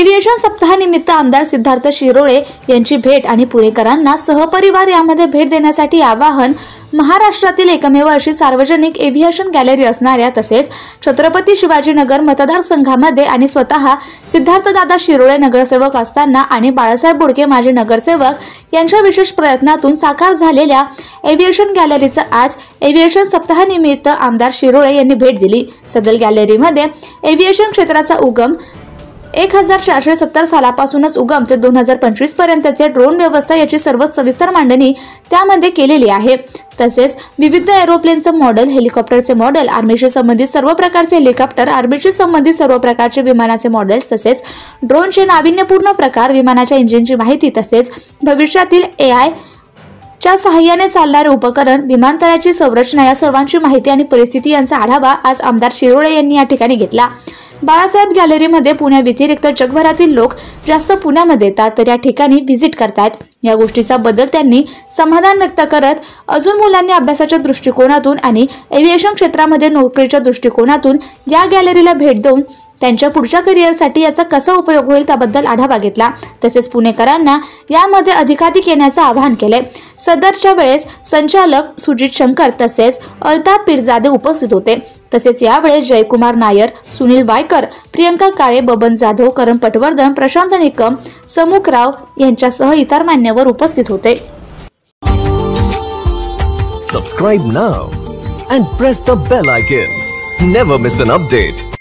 Aviation सप्ताहानिमित्त आमदार सिद्धार्थ शिरोळे यांची भेट आणि पुणेकरांना सहपरिवार यामध्ये भेट देण्यासाठी आवाहन। महाराष्ट्रातील एकमेव अशी सार्वजनिक एव्हिएशन गॅलरी असणाऱ्या तसेच छत्रपती शिवाजीनगर मतदारसंघामध्ये आणि स्वतः सिद्धार्थदादा शिरोळे नगरसेवक असताना आणि बाळासाहेब बोडके माजी नगरसेवक यांच्या विशेष प्रयत्नातून साकार झालेल्या एव्हिएशन गॅलरीचं आज एव्हिएशन सप्ताहानिमित्त आमदार शिरोळे यांनी भेट दिली। सदर गॅलरीमध्ये एव्हिएशन क्षेत्राचा उगम 1470 सालापासूनच उगम ते 2025 पर्यंतचे ड्रोन व्यवस्था याची सर्व सविस्तर मांडणी त्यामध्ये केलेली आहे। तसेच विविध एरोप्लेनचं मॉडेल, हेलिकॉप्टरचे मॉडेल, आर्मीशी संबंधित सर्व प्रकारचे हेलिकॉप्टर, आर्मीशी संबंधित सर्व प्रकारचे विमानाचे मॉडेल्स, तसेच ड्रोनचे नाविन्यपूर्ण प्रकार, विमानाच्या इंजिनची माहिती, तसेच भविष्यातील AI च्या सहाय्याने चालणारे उपकरण, विमानतळाची संरचना या सर्वांची माहिती आणि परिस्थिती यांचा आढावा आज आमदार शिरोळे यांनी या ठिकाणी घेतला। बाळासाहेब गॅलरीमध्ये पुण्याव्यतिरिक्त जगभरातील लोक जास्त पुण्यामध्ये येतात तर या ठिकाणी व्हिजिट करतात। या गोष्टीचा बद्दल त्यांनी समाधान व्यक्त करत अजून मुलांनी अभ्यासाच्या दृष्टिकोनातून आणि एव्हिएशन क्षेत्रामध्ये नोकरीच्या दृष्टिकोनातून या गॅलरीला भेट देऊन त्यांच्या पुढच्या करिअरसाठी याचा कसा उपयोग होईल त्याबद्दल आढावा घेतला। तसेच पुणेकरांना यामध्ये अधिकाधिक येण्याचं आवाहन केले। सदरच्या वेळेस संचालक सुजित शंकर तसेच अल्ताफ पीरजादे उपस्थित होते। तसेच यावेळेस जयकुमार नायर, सुनील वायकर, प्रियंका काळे, बबन जाधव, करण पटवर्धन, प्रशांत निकम, समुखराव यांच्यासह इतर मान्यवर उपस्थित होते। Subscribe now and press the bell icon. Never miss an update.